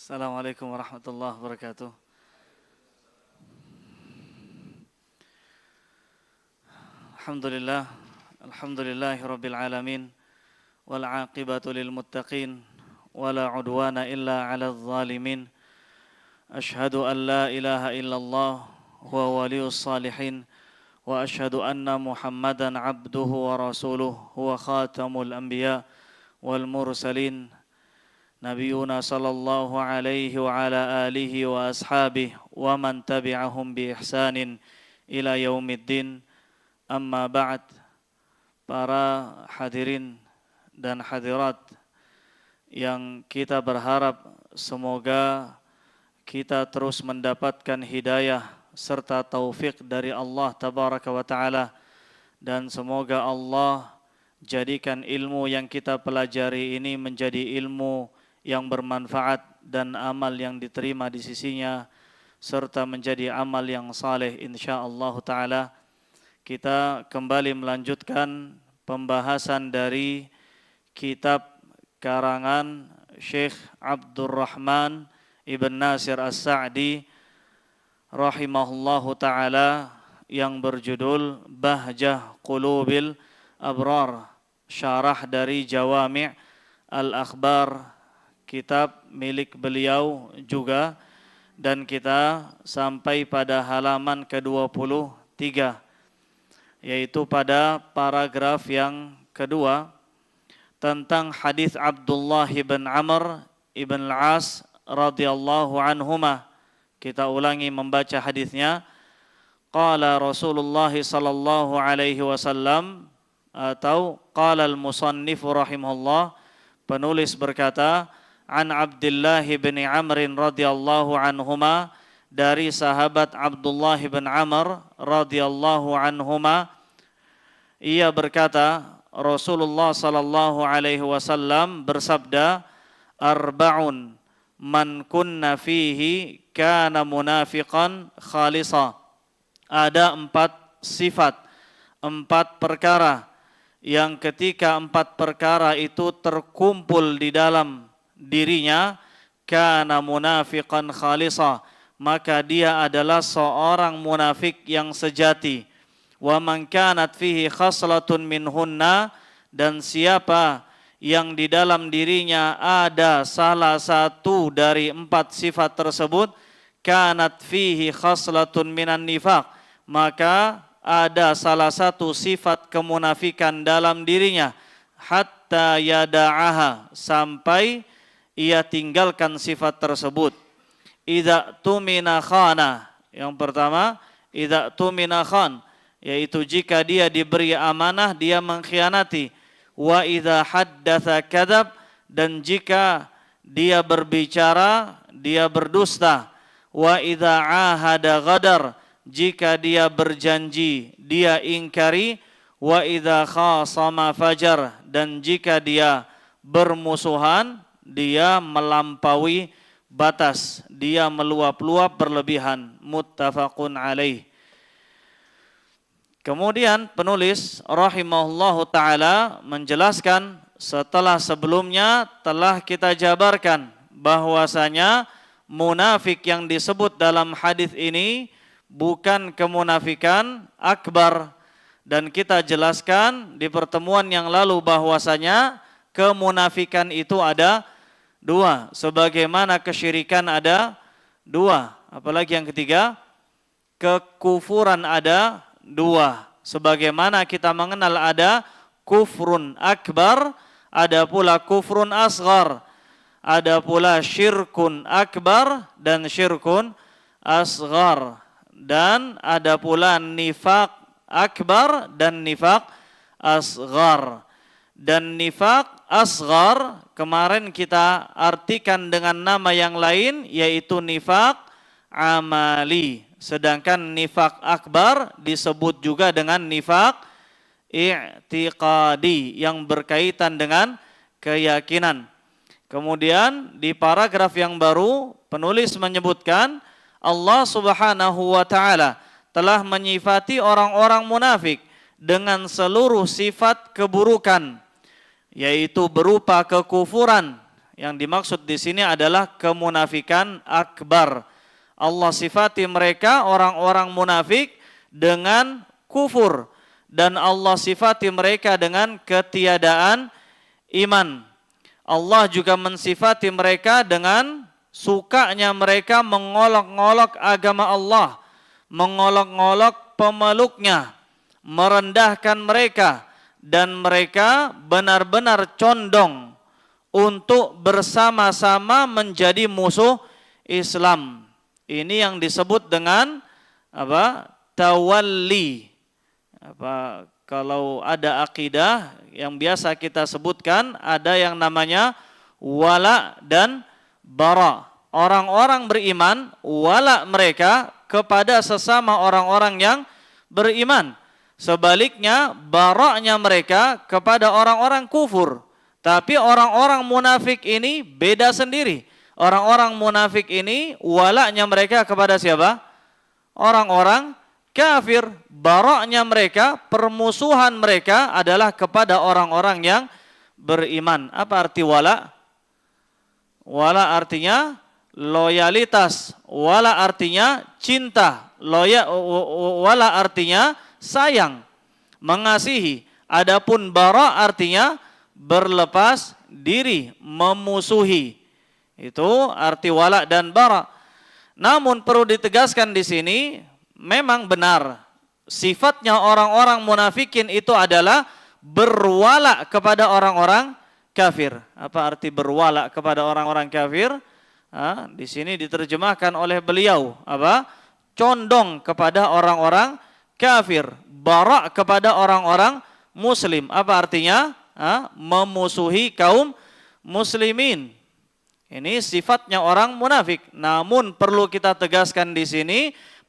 Assalamualaikum warahmatullahi wabarakatuh. Alhamdulillah, alhamdulillahi rabbil alamin, wal aqibatu lil muttaqin, wala udwana illa 'alal zalimin. Ashhadu an la ilaha illallah huwa waliyus salihin, wa ashhadu anna Muhammadan 'abduhu wa rasuluh, huwa khatamul anbiya wal mursalin. Nabiyuna sallallahu alaihi wa ala alihi wa ashabihi wa man tabi'ahum bi ihsanin ila yaumiddin. Amma ba'd. Para hadirin dan hadirat yang kita berharap semoga kita terus mendapatkan hidayah serta taufik dari Allah tabaraka wa ta'ala, dan semoga Allah jadikan ilmu yang kita pelajari ini menjadi ilmu yang bermanfaat dan amal yang diterima di sisinya, serta menjadi amal yang saleh insyaallah ta'ala. Kita kembali melanjutkan pembahasan dari kitab karangan Syekh Abdurrahman Ibn Nasir As-Sa'di rahimahullahu ta'ala yang berjudul Bahjah Qulubil Abrar, syarah dari Jawami' Al-Akhbar, kitab milik beliau juga, dan kita sampai pada halaman ke-23, yaitu pada paragraf yang kedua tentang hadis Abdullah bin Amr ibn al-As radhiyallahu anhuma. Kita ulangi membaca hadisnya. Qala Rasulullah sallallahu alaihi wasallam, atau qala al-musannif rahimahullah, penulis berkata, an Abdullah bin Amr radhiyallahu anhuma, dari sahabat Abdullah bin Amr radhiyallahu anhuma, ia berkata, Rasulullah sallallahu alaihi wasallam bersabda, arba'un man kunna fihi kana munafiqan khalisa. Ada 4 sifat, 4 perkara yang ketika 4 perkara itu terkumpul di dalam dirinya, kana munafiqan khalisa, maka dia adalah seorang munafik yang sejati. Wa man kanat fihi khaslatun minhunna, dan siapa yang di dalam dirinya ada salah satu dari 4 sifat tersebut, kanat fihi khaslatun minan nifaq, maka ada salah satu sifat kemunafikan dalam dirinya, hatta yada'aha, sampai ia tinggalkan sifat tersebut. Idza tumina khana, yang pertama idza tumina khan, yaitu jika dia diberi amanah dia mengkhianati. Wa idza haddatsa kadzab, dan jika dia berbicara dia berdusta. Wa idza ahada ghadar, jika dia berjanji dia ingkari. Wa idza khasama fajar, dan jika dia bermusuhan dia melampaui batas, dia meluap-luap berlebihan. Muttafaqun alaih. Kemudian penulis rahimahullahu ta'ala menjelaskan, setelah sebelumnya telah kita jabarkan bahwasanya munafik yang disebut dalam hadis ini bukan kemunafikan akbar, dan kita jelaskan di pertemuan yang lalu bahwasanya kemunafikan itu ada 2, sebagaimana kesyirikan ada 2, apalagi yang ketiga, kekufuran ada 2, sebagaimana kita mengenal ada kufrun akbar, ada pula kufrun asghar, ada pula syirkun akbar dan syirkun asghar, dan ada pula nifaq akbar dan nifaq asghar. Dan nifaq asghar kemarin kita artikan dengan nama yang lain, yaitu nifaq amali. Sedangkan nifaq akbar disebut juga dengan nifaq i'tiqadi, yang berkaitan dengan keyakinan. Kemudian di paragraf yang baru penulis menyebutkan Allah Subhanahu wa ta'ala telah menyifati orang-orang munafik dengan seluruh sifat keburukan, yaitu berupa kekufuran, Yang dimaksud di sini adalah kemunafikan akbar. Allah sifati mereka orang-orang munafik dengan kufur dan Allah sifati mereka dengan ketiadaan iman. Allah juga mensifati mereka dengan sukanya mereka mengolok-ngolok agama Allah, mengolok-ngolok pemeluknya, merendahkan mereka, dan mereka benar-benar condong untuk bersama-sama menjadi musuh Islam. Ini yang disebut dengan apa? Tawalli. Kalau ada akidah yang biasa kita sebutkan, ada yang namanya wala dan bara. Orang-orang beriman, wala mereka kepada sesama orang-orang yang beriman. Sebaliknya, baraknya mereka kepada orang-orang kufur. Tapi orang-orang munafik ini beda sendiri. Orang-orang munafik ini walaknya mereka kepada siapa? Orang-orang kafir. Baraknya mereka, permusuhan mereka adalah kepada orang-orang yang beriman. Apa arti wala? Wala artinya loyalitas. Wala artinya cinta. Wala artinya sayang, mengasihi. Adapun bara artinya berlepas diri, memusuhi. Itu arti wala dan bara. Namun perlu ditegaskan di sini, memang benar sifatnya orang-orang munafikin itu adalah berwala kepada orang-orang kafir. Apa arti berwala kepada orang-orang kafir? Di sini diterjemahkan oleh beliau apa? Condong kepada orang-orang kafir, bara kepada orang-orang muslim. Apa artinya? Memusuhi kaum muslimin. Ini sifatnya orang munafik. Namun perlu kita tegaskan di sini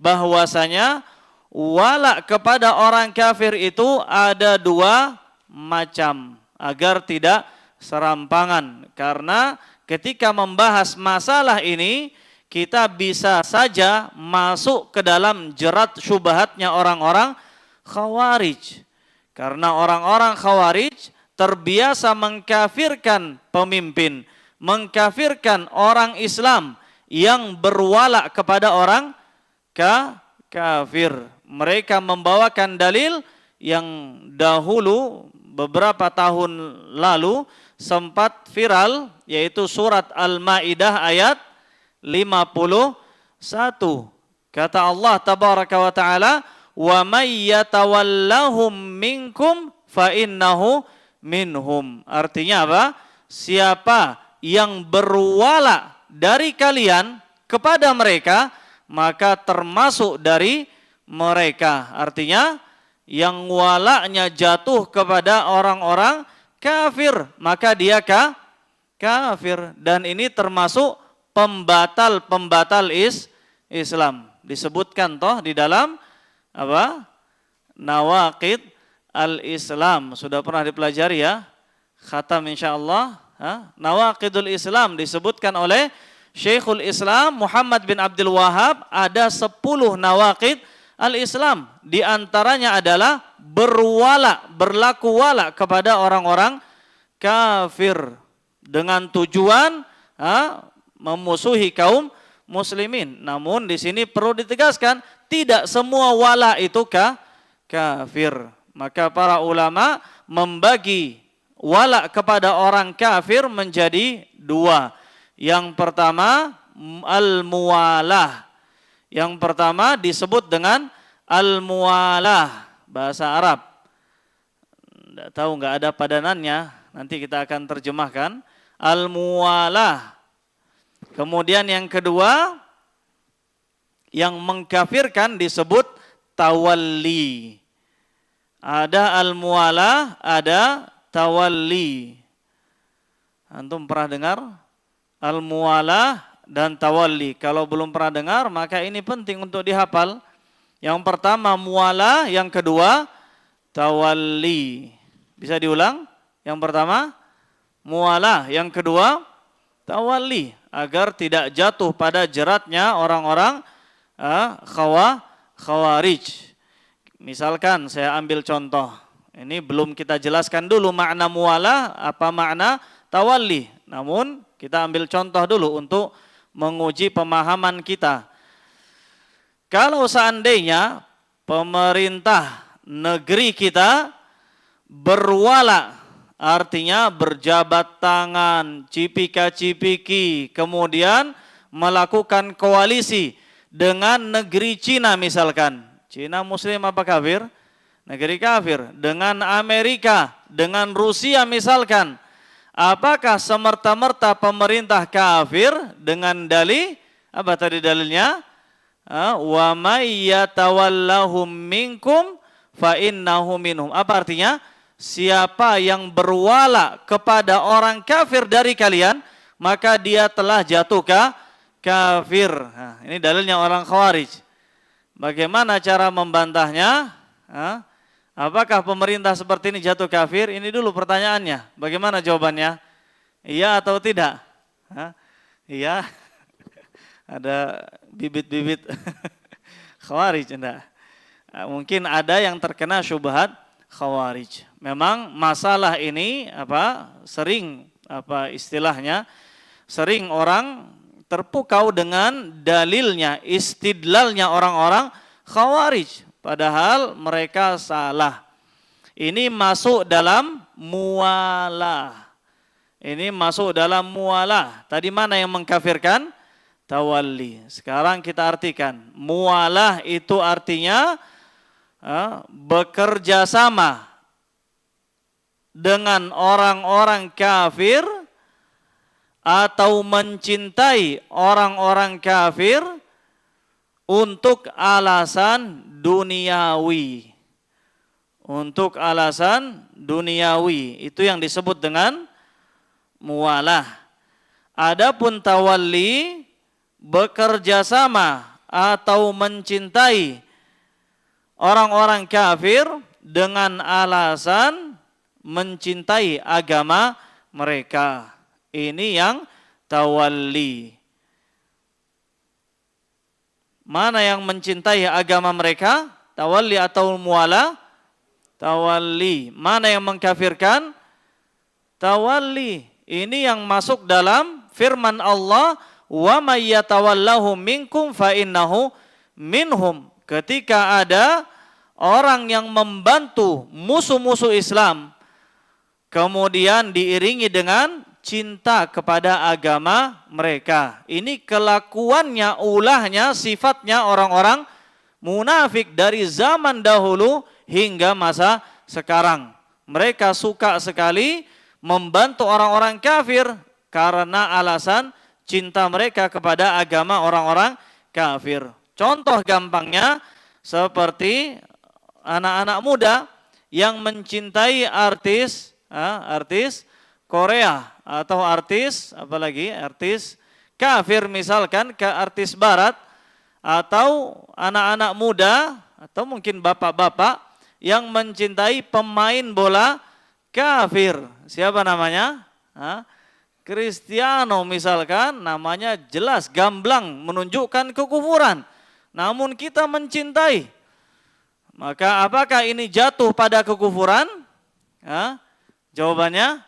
bahwasanya wala kepada orang kafir itu ada dua macam agar tidak serampangan. Karena ketika membahas masalah ini kita bisa saja masuk ke dalam jerat syubhatnya orang-orang Khawarij. Karena orang-orang Khawarij terbiasa mengkafirkan pemimpin, mengkafirkan orang Islam yang berwala kepada orang kafir. Mereka membawakan dalil yang dahulu beberapa tahun lalu sempat viral, yaitu surat Al-Maidah ayat 51. Kata Allah tabaraka wa taala, "Wa may yatawallahum minkum fa innahu minhum." Artinya apa? Siapa yang berwala dari kalian kepada mereka, maka termasuk dari mereka. Artinya yang walanya jatuh kepada orang-orang kafir, maka dia kafir. Dan ini termasuk pembatal Islam. Disebutkan toh di dalam apa? Nawaqid al-Islam. Sudah pernah dipelajari ya? Khatam insyaallah. Nawaqidul Islam disebutkan oleh Syekhul Islam Muhammad bin Abdul Wahab, ada 10 nawaqid al-Islam. Di antaranya adalah berlaku wala kepada orang-orang kafir dengan tujuan memusuhi kaum muslimin. Namun di sini perlu ditegaskan, tidak semua wala itu kafir. Maka para ulama membagi wala kepada orang kafir menjadi dua. Yang pertama al-muwalah. Yang pertama disebut dengan al-muwalah, bahasa Arab. Tidak tahu, nggak ada padanannya. Nanti kita akan terjemahkan al-muwalah. Kemudian yang kedua yang mengkafirkan disebut tawalli. Ada al-muwalah, ada tawalli. Antum pernah dengar al-muwalah dan tawalli? Kalau belum pernah dengar, maka ini penting untuk dihafal. Yang pertama muwalah, yang kedua tawalli. Bisa diulang? Yang pertama muwalah, yang kedua tawalli, agar tidak jatuh pada jeratnya orang-orang khawarij. Misalkan saya ambil contoh. Ini belum kita jelaskan dulu makna muwalah, apa makna tawalli. Namun kita ambil contoh dulu untuk menguji pemahaman kita. Kalau seandainya pemerintah negeri kita berwala, artinya berjabat tangan, cipika-cipiki, kemudian melakukan koalisi dengan negeri Cina misalkan. Cina muslim apa kafir? Negeri kafir. Dengan Amerika, dengan Rusia misalkan. Apakah semerta-merta pemerintah kafir dengan dalih, apa tadi dalilnya? Wa may yatawallahum minkum fa innahu minhum. Apa artinya? Siapa yang berwala kepada orang kafir dari kalian, maka dia telah jatuh kafir. Nah, ini dalilnya orang Khawarij. Bagaimana cara membantahnya? Apakah pemerintah seperti ini jatuh kafir? Ini dulu pertanyaannya. Bagaimana jawabannya? Iya atau tidak? Iya. Ada bibit-bibit Khawarij, enggak? Mungkin ada yang terkena syubhat Khawarij. Memang masalah ini sering sering orang terpukau dengan dalilnya, istidlalnya orang-orang Khawarij, padahal mereka salah. Ini masuk dalam mualah. Ini masuk dalam mualah. Tadi mana yang mengkafirkan? Tawalli. Sekarang kita artikan. Mualah itu artinya bekerja sama dengan orang-orang kafir atau mencintai orang-orang kafir untuk alasan duniawi. Untuk alasan duniawi. Itu yang disebut dengan mualah. Adapun tawalli, bekerja sama atau mencintai orang-orang kafir dengan alasan mencintai agama mereka. Ini yang tawalli. Mana yang mencintai agama mereka? Tawalli atau muwala? Tawalli. Mana yang mengkafirkan? Tawalli. Ini yang masuk dalam firman Allah, wa may yatawallahu minkum fa innahu minhum. Ketika ada orang yang membantu musuh-musuh Islam, kemudian diiringi dengan cinta kepada agama mereka. Ini kelakuannya, ulahnya, sifatnya orang-orang munafik dari zaman dahulu hingga masa sekarang. Mereka suka sekali membantu orang-orang kafir karena alasan cinta mereka kepada agama orang-orang kafir. Contoh gampangnya seperti anak-anak muda yang mencintai artis Korea atau artis kafir misalkan, ke artis barat, atau anak-anak muda atau mungkin bapak-bapak yang mencintai pemain bola kafir. Siapa namanya? Cristiano misalkan, namanya jelas gamblang menunjukkan kekufuran. Namun kita mencintai. Maka apakah ini jatuh pada kekufuran? Jawabannya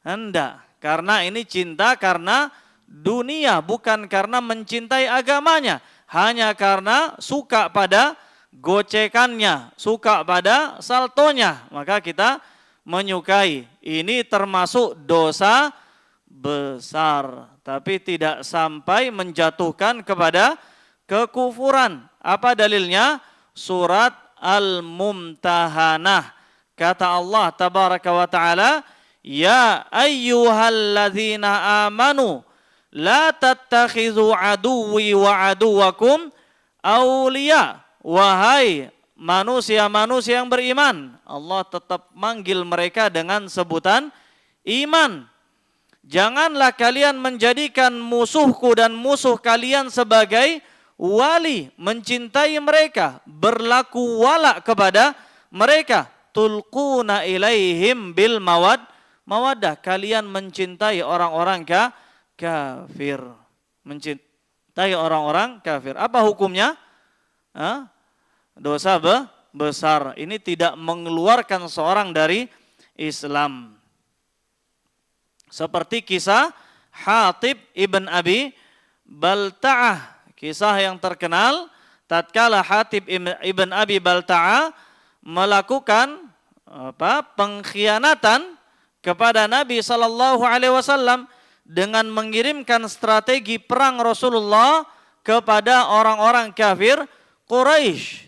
enggak. Karena ini cinta karena dunia, bukan karena mencintai agamanya. Hanya karena suka pada gocekannya, suka pada saltonya, maka kita menyukai. Ini termasuk dosa besar, tapi tidak sampai menjatuhkan kepada kekufuran. Apa dalilnya? Surat Al-Mumtahanah. Kata Allah tabaraka wa ta'ala, ya ayyuhalladzina amanu la tattakhidhu aduwwi wa aduwakum awliya. Wahai manusia-manusia yang beriman, Allah tetap manggil mereka dengan sebutan iman. Janganlah kalian menjadikan musuhku dan musuh kalian sebagai wali, mencintai mereka, berlaku wala kepada mereka. Tulquna ilaihim bil mawaddah. Kalian mencintai orang-orang kafir. Mencintai orang-orang kafir. Apa hukumnya? Dosa besar. Ini tidak mengeluarkan seorang dari Islam. Seperti kisah Hatib ibn Abi Balta'ah, kisah yang terkenal tatkala Hatib ibn Abi Balta'ah melakukan pengkhianatan kepada Nabi sallallahu alaihi wasallam dengan mengirimkan strategi perang Rasulullah kepada orang-orang kafir Quraisy.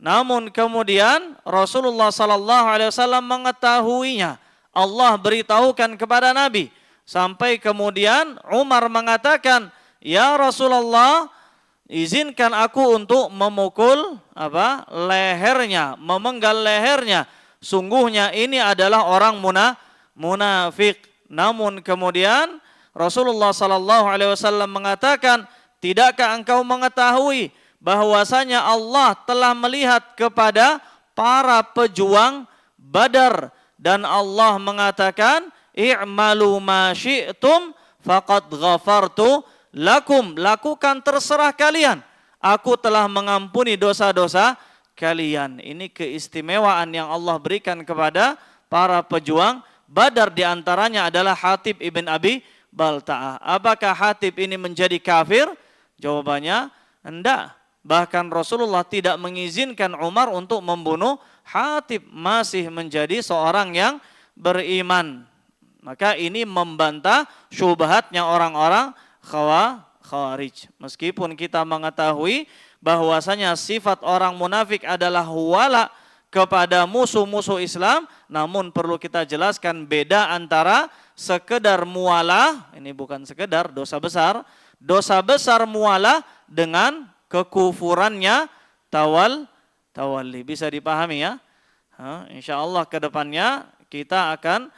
Namun kemudian Rasulullah sallallahu alaihi wasallam mengetahuinya. Allah beritahukan kepada Nabi. Sampai kemudian Umar mengatakan, "Ya Rasulullah, izinkan aku untuk memukul lehernya, memenggal lehernya. Sungguhnya ini adalah orang munafik." Namun kemudian Rasulullah sallallahu alaihi wasallam mengatakan, "Tidakkah engkau mengetahui bahwasanya Allah telah melihat kepada para pejuang Badar dan Allah mengatakan, 'I'malu ma syi'tum faqad ghafartu lakum.' Lakukan terserah kalian. Aku telah mengampuni dosa-dosa kalian." Ini keistimewaan yang Allah berikan kepada para pejuang Badar, di antaranya adalah Hatib ibn Abi Balta'ah. Apakah Hatib ini menjadi kafir? Jawabannya enggak. Bahkan Rasulullah tidak mengizinkan Umar untuk membunuh Hatib, masih menjadi seorang yang beriman. Maka ini membantah syubhatnya orang-orang Khawarij. Meskipun kita mengetahui bahwasanya sifat orang munafik adalah wala kepada musuh-musuh Islam, namun perlu kita jelaskan beda antara sekedar mualah, ini bukan sekedar dosa besar mualah dengan kekufurannya tawalli. Bisa dipahami ya? Insya Allah ke depannya kita akan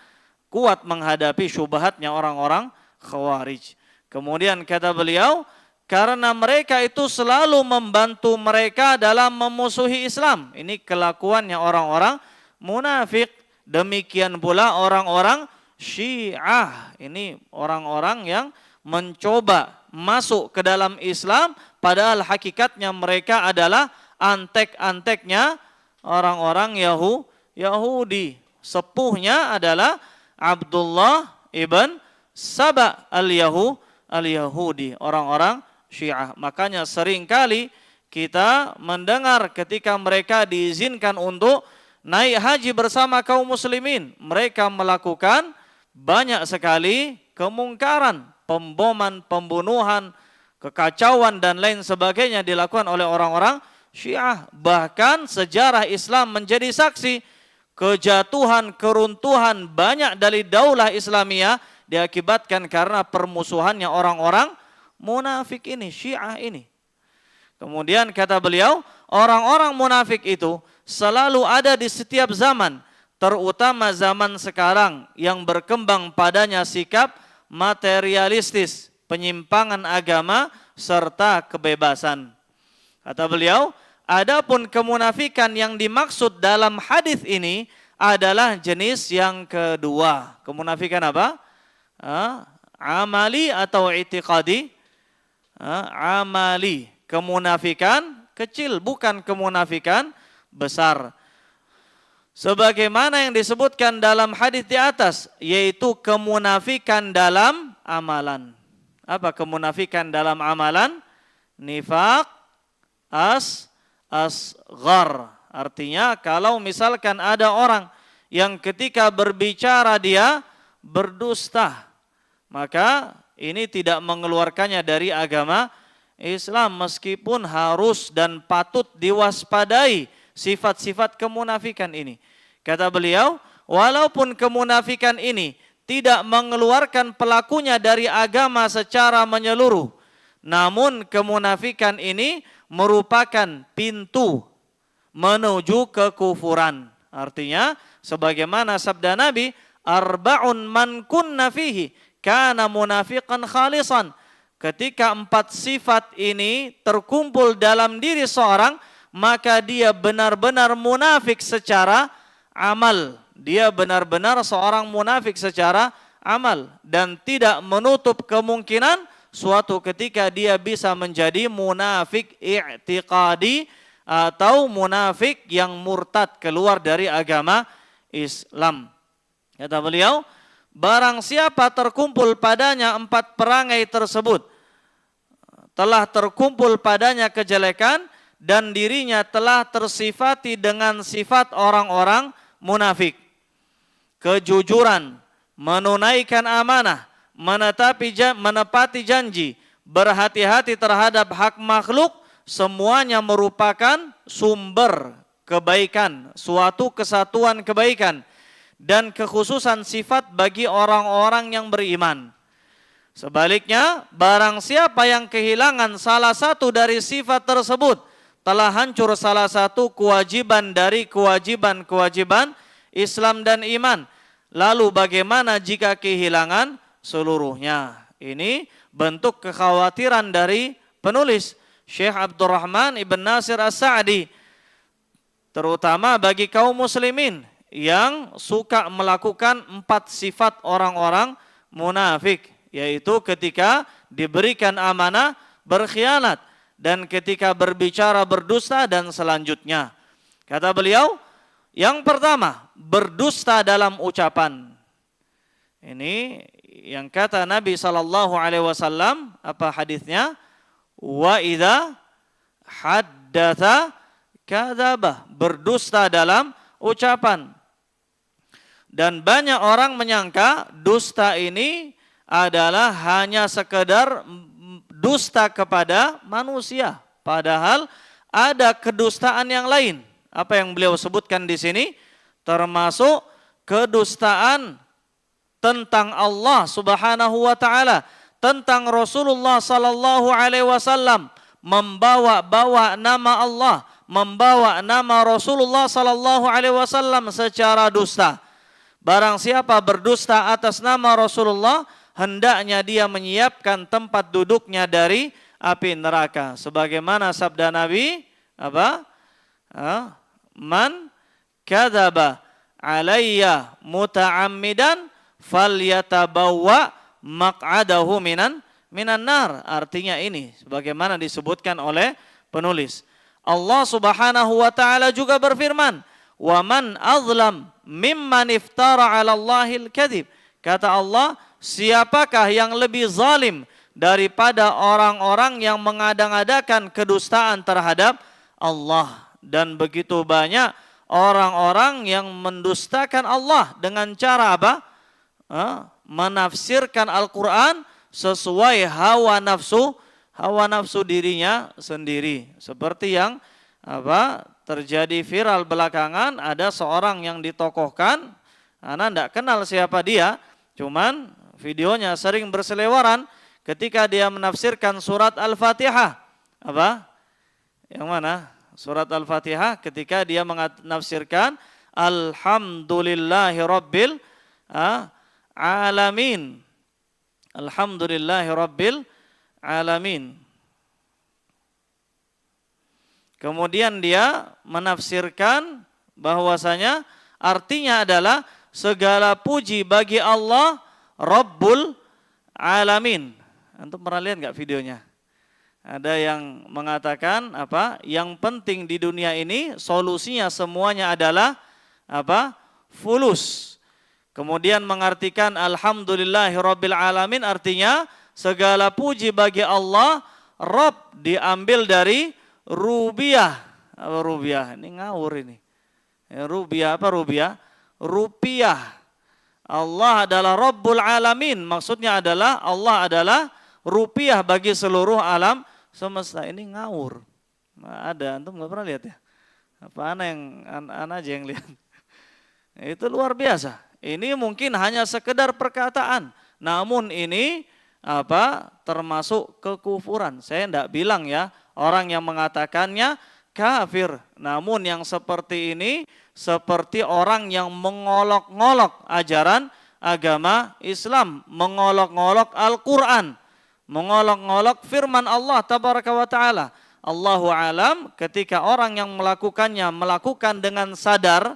kuat menghadapi syubhatnya orang-orang Khawarij. Kemudian kata beliau, karena mereka itu selalu membantu mereka dalam memusuhi Islam. Ini kelakuannya orang-orang munafik. Demikian pula orang-orang Syiah. Ini orang-orang yang mencoba masuk ke dalam Islam, padahal hakikatnya mereka adalah antek-anteknya orang-orang Yahudi. Sepuhnya adalah Abdullah ibn Saba al-Yahudi, orang-orang Syiah. Makanya seringkali kita mendengar ketika mereka diizinkan untuk naik haji bersama kaum muslimin, mereka melakukan banyak sekali kemungkaran, pemboman, pembunuhan, kekacauan dan lain sebagainya dilakukan oleh orang-orang Syiah. Bahkan sejarah Islam menjadi saksi kejatuhan, keruntuhan banyak dari daulah Islamiyah diakibatkan karena permusuhannya orang-orang munafik ini, Syiah ini. Kemudian kata beliau, orang-orang munafik itu selalu ada di setiap zaman, terutama zaman sekarang yang berkembang padanya sikap materialistis, penyimpangan agama, serta kebebasan. Kata beliau, adapun kemunafikan yang dimaksud dalam hadis ini adalah jenis yang kedua. Kemunafikan apa? Amali atau i'tiqadi? Amali. Kemunafikan kecil, bukan kemunafikan besar. Sebagaimana yang disebutkan dalam hadis di atas, yaitu kemunafikan dalam amalan. Apa kemunafikan dalam amalan? Nifaq asghar. Artinya kalau misalkan ada orang yang ketika berbicara dia berdusta, maka ini tidak mengeluarkannya dari agama Islam, meskipun harus dan patut diwaspadai sifat-sifat kemunafikan ini. Kata beliau, walaupun kemunafikan ini tidak mengeluarkan pelakunya dari agama secara menyeluruh, namun kemunafikan ini merupakan pintu menuju kekufuran. Artinya, sebagaimana sabda Nabi, arba'un man kunna fihi kana munafiqan khalisan. Ketika 4 sifat ini terkumpul dalam diri seorang, maka dia benar-benar munafik secara amal. Dia benar-benar seorang munafik secara amal. Dan tidak menutup kemungkinan suatu ketika dia bisa menjadi munafik i'tiqadi atau munafik yang murtad keluar dari agama Islam. Kata beliau, barang siapa terkumpul padanya 4 perangai tersebut, telah terkumpul padanya kejelekan dan dirinya telah tersifati dengan sifat orang-orang munafik. Kejujuran, menunaikan amanah, menepati janji, berhati-hati terhadap hak makhluk, semuanya merupakan sumber kebaikan, suatu kesatuan kebaikan dan kekhususan sifat bagi orang-orang yang beriman. Sebaliknya, barang siapa yang kehilangan salah satu dari sifat tersebut, telah hancur salah satu kewajiban dari kewajiban-kewajiban Islam dan iman. Lalu bagaimana jika kehilangan seluruhnya? Ini bentuk kekhawatiran dari penulis Syekh Abdurrahman Ibn Nasir As-Sa'di, terutama bagi kaum muslimin yang suka melakukan 4 sifat orang-orang munafik, yaitu ketika diberikan amanah berkhianat, dan ketika berbicara berdusta, dan selanjutnya. Kata beliau, yang pertama, berdusta dalam ucapan. Ini yang kata Nabi SAW, apa hadisnya? Wa idza haddatsa kadzaba, berdusta dalam ucapan. Dan banyak orang menyangka dusta ini adalah hanya sekedar dusta kepada manusia, padahal ada kedustaan yang lain. Apa yang beliau sebutkan di sini termasuk kedustaan tentang Allah Subhanahu wa taala, tentang Rasulullah sallallahu alaihi wasallam, membawa nama Allah, membawa nama Rasulullah sallallahu alaihi wasallam secara dusta. Barang siapa berdusta atas nama Rasulullah, hendaknya dia menyiapkan tempat duduknya dari api neraka. Sebagaimana sabda Nabi, apa? Man kadzaba alayya muta'ammidan falyatabawwa maq'adahu minan nar. Artinya ini sebagaimana disebutkan oleh penulis. Allah Subhanahu wa taala juga berfirman, "Wa man azlam mimman iftara 'ala Allahil kadzib." Kata Allah, siapakah yang lebih zalim daripada orang-orang yang mengadang-adakan kedustaan terhadap Allah? Dan begitu banyak orang-orang yang mendustakan Allah dengan cara apa? Menafsirkan Al-Quran sesuai hawa nafsu dirinya sendiri. Seperti yang terjadi viral belakangan, ada seorang yang ditokohkan, Anda tidak kenal siapa dia, cuman videonya sering berseliweran ketika dia menafsirkan surat Al-Fatihah. Apa? Yang mana? Surat Al-Fatihah ketika dia menafsirkan Alhamdulillahi Rabbil Alamin. Alhamdulillahi Rabbil Alamin. Kemudian dia menafsirkan bahwasanya artinya adalah segala puji bagi Allah Rabbul Alamin. Antum pernah lihat nggak videonya? Ada yang mengatakan apa? Yang penting di dunia ini solusinya semuanya adalah apa? Fulus. Kemudian mengartikan Alhamdulillahi Rabbil Alamin artinya segala puji bagi Allah. Rabb diambil dari rubiah. Apa rubiah? Ini ngawur ini. Rubiah apa rubiah? Rupiah. Allah adalah Rabbul Alamin. Maksudnya adalah Allah adalah rupiah bagi seluruh alam semesta. Ini ngawur. Ada, antum nggak pernah lihat ya? Apa ana aja yang lihat? Itu luar biasa. Ini mungkin hanya sekedar perkataan, namun ini termasuk kekufuran. Saya tidak bilang ya orang yang mengatakannya kafir, namun yang seperti ini seperti orang yang mengolok-ngolok ajaran agama Islam, mengolok-ngolok Al-Quran, mengolok-ngolok firman Allah tabaraka wa ta'ala. Allahu alam, ketika orang yang melakukannya melakukan dengan sadar,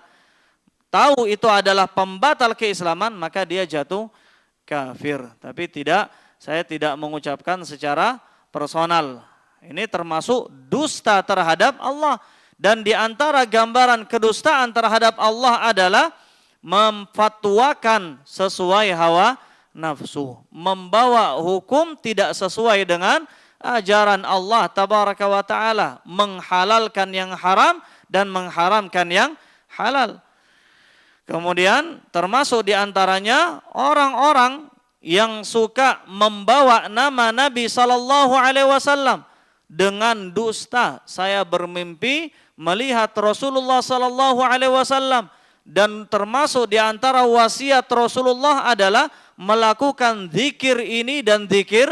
tahu itu adalah pembatal keislaman, maka dia jatuh kafir. Tapi saya tidak mengucapkan secara personal. Ini termasuk dusta terhadap Allah. Dan di antara gambaran kedustaan terhadap Allah adalah memfatwakan sesuai hawa nafsu, membawa hukum tidak sesuai dengan ajaran Allah tabaraka wa taala, menghalalkan yang haram dan mengharamkan yang halal. Kemudian termasuk diantaranya orang-orang yang suka membawa nama Nabi sallallahu alaihi wasallam dengan dusta. Saya bermimpi melihat Rasulullah sallallahu alaihi wasallam, dan termasuk di antara wasiat Rasulullah adalah melakukan zikir ini dan zikir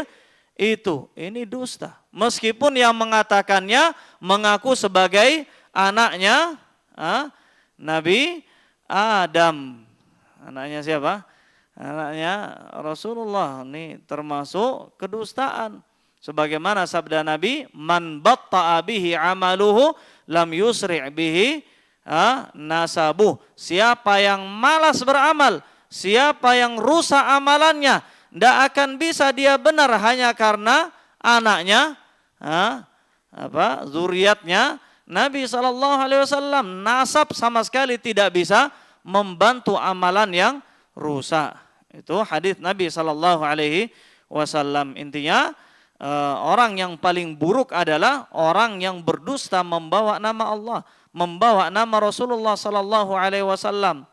itu. Ini dusta. Meskipun yang mengatakannya mengaku sebagai anaknya Nabi Adam. Anaknya siapa? Anaknya Rasulullah. Ini termasuk kedustaan. Sebagaimana sabda Nabi, man batta'a bihi amaluhu lam yusri' bihi nasabuh. Siapa yang malas beramal, siapa yang rusak amalannya, tidak akan bisa dia benar hanya karena anaknya, zuriatnya Nabi SAW. Nasab sama sekali tidak bisa membantu amalan yang rusak. Itu hadis Nabi SAW. Intinya orang yang paling buruk adalah orang yang berdusta membawa nama Allah, membawa nama Rasulullah SAW.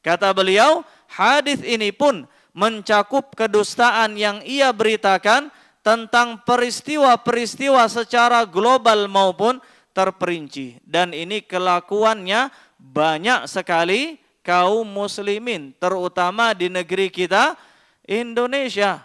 Kata beliau, hadis ini pun mencakup kedustaan yang ia beritakan tentang peristiwa-peristiwa secara global maupun terperinci. Dan ini kelakuannya banyak sekali kaum muslimin, terutama di negeri kita Indonesia.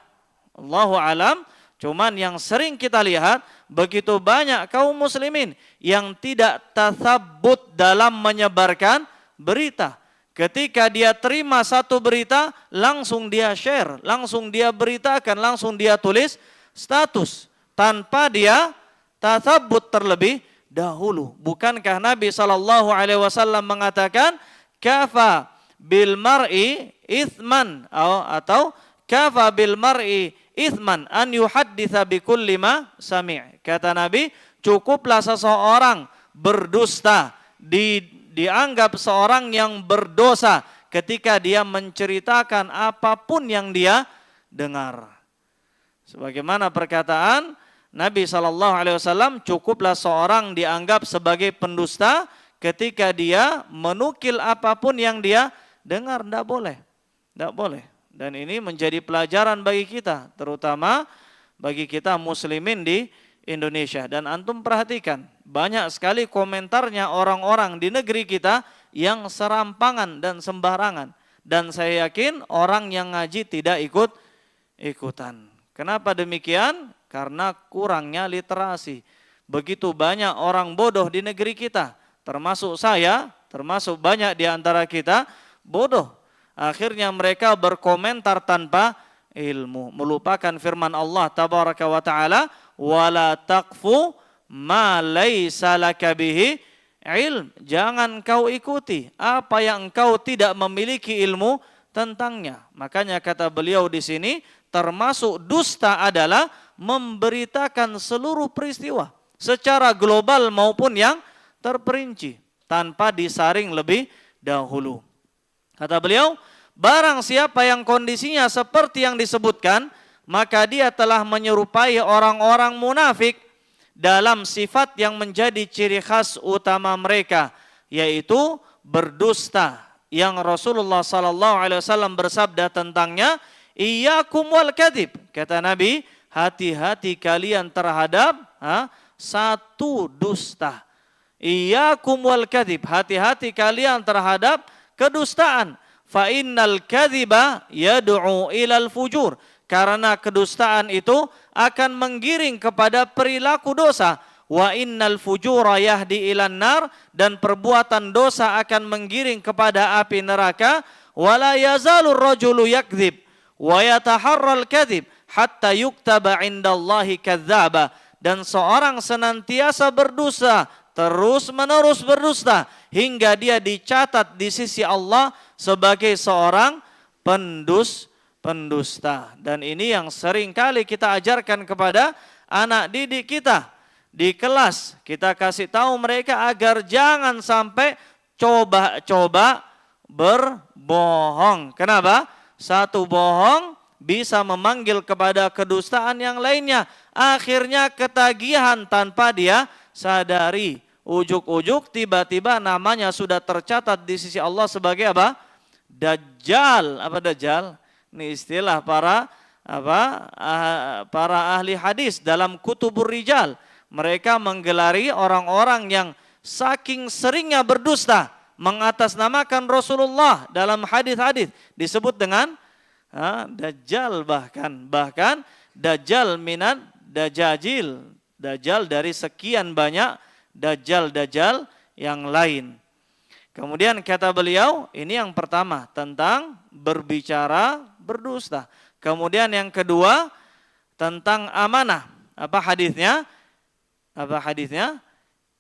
Allahu alam, cuman yang sering kita lihat begitu banyak kaum muslimin yang tidak tatsabbut dalam menyebarkan berita. Ketika dia terima satu berita, langsung dia share, langsung dia beritakan, langsung dia tulis status tanpa dia tatsabbut terlebih dahulu. Bukankah Nabi SAW mengatakan kafa bil mar'i ithman atau kafa bil mar'i ithman an yuhadditsa bi kulli ma sami'. Kata Nabi, cukuplah seseorang berdusta, dianggap seorang yang berdosa ketika dia menceritakan apapun yang dia dengar. Sebagaimana perkataan Nabi SAW, cukuplah seorang dianggap sebagai pendusta ketika dia menukil apapun yang dia dengar. Tidak boleh. Tidak boleh. Dan ini menjadi pelajaran bagi kita, terutama bagi kita muslimin di Indonesia. Dan antum perhatikan, banyak sekali komentarnya orang-orang di negeri kita yang serampangan dan sembarangan. Dan saya yakin orang yang ngaji tidak ikut-ikutan. Kenapa demikian? Karena kurangnya literasi. Begitu banyak orang bodoh di negeri kita, termasuk saya, termasuk banyak di antara kita bodoh. Akhirnya mereka berkomentar tanpa ilmu, melupakan firman Allah tabaraka wa taala, wala taqfu ma laisa laka bihi ilm. Jangan kau ikuti apa yang engkau tidak memiliki ilmu tentangnya. Makanya kata beliau di sini, termasuk dusta adalah memberitakan seluruh peristiwa secara global maupun yang terperinci tanpa disaring lebih dahulu. Kata beliau, barang siapa yang kondisinya seperti yang disebutkan, maka dia telah menyerupai orang-orang munafik dalam sifat yang menjadi ciri khas utama mereka, yaitu berdusta, yang Rasulullah SAW bersabda tentangnya, iyyakum wal kadhib. Kata Nabi, hati-hati kalian terhadap satu dusta. Iyyakum wal kadhib, hati-hati kalian terhadap kedustaan. Fa innal kadhiba yad'u ilal fujur. Karena kedustaan itu akan menggiring kepada perilaku dosa. Wa innal fujura yahdi ilan nar, dan perbuatan dosa akan menggiring kepada api neraka. Wala yazalur rajulu yakdzib wa yataharral kadhib hatta yuktaba indallahi kadzdzaba. Dan seorang senantiasa berdosa, terus-menerus berdusta, hingga dia dicatat di sisi Allah sebagai seorang pendusta. Dan ini yang sering kali kita ajarkan kepada anak didik kita. Di kelas kita kasih tahu mereka agar jangan sampai coba-coba berbohong. Kenapa? Satu bohong bisa memanggil kepada kedustaan yang lainnya. Akhirnya ketagihan tanpa dia sadari. Ujuk-ujuk tiba-tiba namanya sudah tercatat di sisi Allah sebagai apa? Dajjal. Apa Dajjal? Ini istilah para ahli hadis dalam kutubur rijal. Mereka menggelari orang-orang yang saking seringnya berdusta, mengatasnamakan Rasulullah dalam hadis-hadis disebut dengan Dajjal, bahkan Dajjal minat Dajjajil, Dajjal dari sekian banyak Dajjal yang lain. Kemudian kata beliau, ini yang pertama tentang berbicara berdusta. Kemudian yang kedua tentang amanah. Apa hadisnya?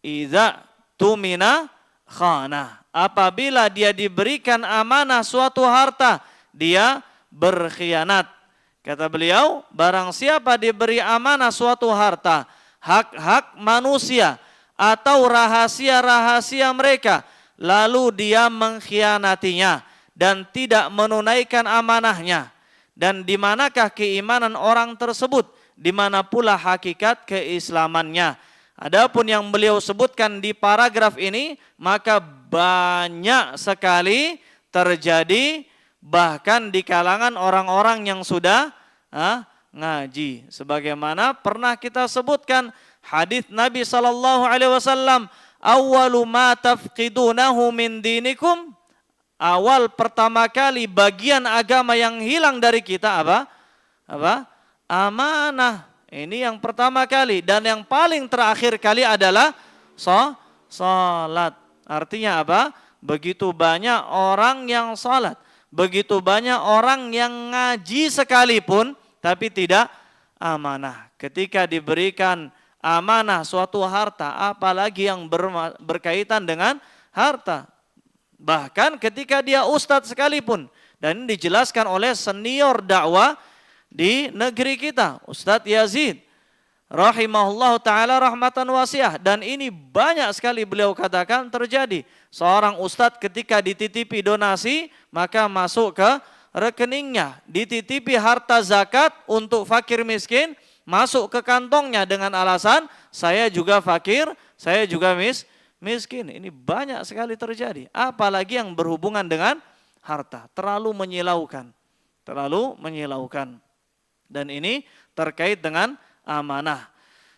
Idza tumina khana. Apabila dia diberikan amanah suatu harta, dia berkhianat. Kata beliau, barang siapa diberi amanah suatu harta, hak-hak manusia atau rahasia-rahasia mereka, lalu dia mengkhianatinya dan tidak menunaikan amanahnya. Dan di manakah keimanan orang tersebut? Di mana pula hakikat keislamannya? Adapun yang beliau sebutkan di paragraf ini, maka banyak sekali terjadi bahkan di kalangan orang-orang yang sudah ngaji. Sebagaimana pernah kita sebutkan hadis Nabi SAW, awwalu ma tafqidunahu min dinikum, awal pertama kali bagian agama yang hilang dari kita apa? Amanah. Ini yang pertama kali. Dan yang paling terakhir kali adalah salat. Artinya apa? Begitu banyak orang yang salat, begitu banyak orang yang ngaji sekalipun, tapi tidak amanah. Ketika diberikan amanah suatu harta, apalagi yang berkaitan dengan harta. Bahkan ketika dia ustadz sekalipun. Dan ini dijelaskan oleh senior dakwah di negeri kita, Ustadz Yazid rahimahullah ta'ala rahmatan wasiah. Dan ini banyak sekali beliau katakan terjadi. Seorang ustadz ketika dititipi donasi, maka masuk ke rekeningnya. Dititipi harta zakat untuk fakir miskin, masuk ke kantongnya dengan alasan, saya juga fakir, saya juga miskin. Ini banyak sekali terjadi. Apalagi yang berhubungan dengan harta. Terlalu menyilaukan. Dan ini terkait dengan amanah.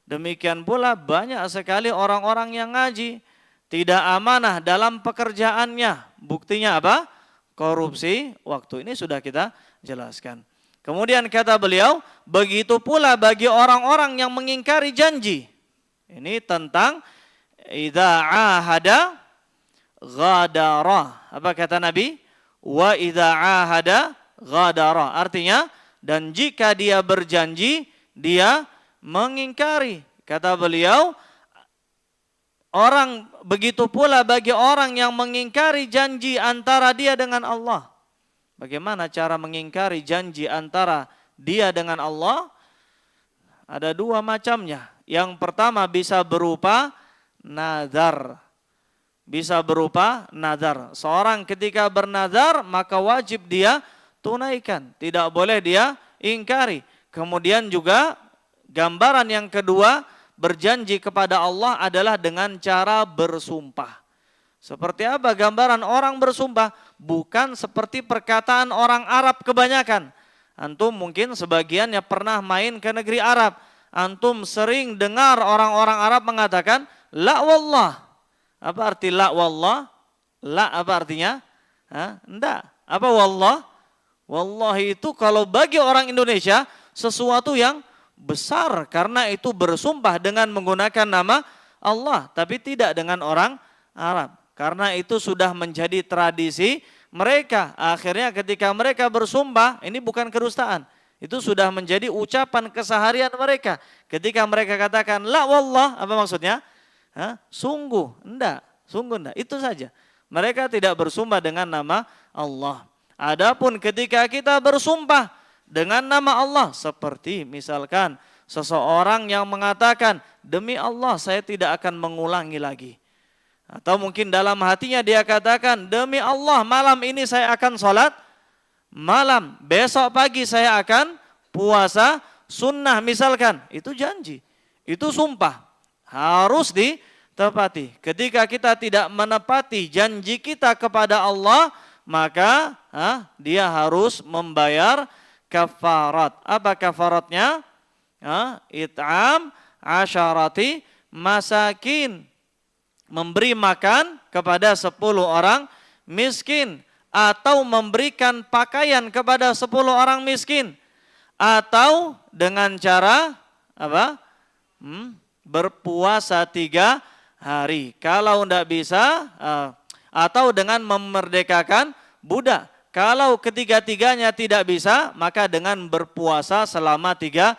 Demikian pula banyak sekali orang-orang yang ngaji tidak amanah dalam pekerjaannya. Buktinya apa? Korupsi waktu. Ini sudah kita jelaskan. Kemudian kata beliau, begitu pula bagi orang-orang yang mengingkari janji. Ini tentang idza ahada ghadara. Apa kata Nabi? Wa idza ahada ghadara. Artinya, dan jika dia berjanji, dia mengingkari. Kata beliau, orang begitu pula bagi orang yang mengingkari janji antara dia dengan Allah. Bagaimana cara mengingkari janji antara dia dengan Allah? Ada dua macamnya. Yang pertama bisa berupa nazar. Seorang ketika bernazar, maka wajib dia tunaikan. Tidak boleh dia ingkari. Kemudian juga gambaran yang kedua, berjanji kepada Allah adalah dengan cara bersumpah. Seperti apa gambaran orang bersumpah? Bukan seperti perkataan orang Arab kebanyakan. Antum mungkin sebagiannya pernah main ke negeri Arab. Antum sering dengar orang-orang Arab mengatakan, la wallah. Apa arti la wallah? La apa artinya? Enggak. Apa wallah? Wallahi itu kalau bagi orang Indonesia sesuatu yang besar. Karena itu bersumpah dengan menggunakan nama Allah. Tapi tidak dengan orang Arab. Karena itu sudah menjadi tradisi mereka. Akhirnya ketika mereka bersumpah, ini bukan kedustaan. Itu sudah menjadi ucapan keseharian mereka. Ketika mereka katakan, la wallah, apa maksudnya? Sungguh enggak. Itu saja. Mereka tidak bersumpah dengan nama Allah. Adapun ketika kita bersumpah dengan nama Allah, seperti misalkan seseorang yang mengatakan, demi Allah saya tidak akan mengulangi lagi. Atau mungkin dalam hatinya dia katakan, demi Allah malam ini saya akan sholat malam, besok pagi saya akan puasa sunnah misalkan. Itu janji, itu sumpah, harus ditepati. Ketika kita tidak menepati janji kita kepada Allah, maka dia harus membayar kafarat. Apa kafaratnya? It'am asyarati masakin, memberi makan kepada 10 orang miskin, atau memberikan pakaian kepada 10 orang miskin, atau dengan cara apa? Berpuasa 3 hari. Kalau tidak bisa, atau dengan memerdekakan budak. Kalau ketiga-tiganya tidak bisa, maka dengan berpuasa selama 3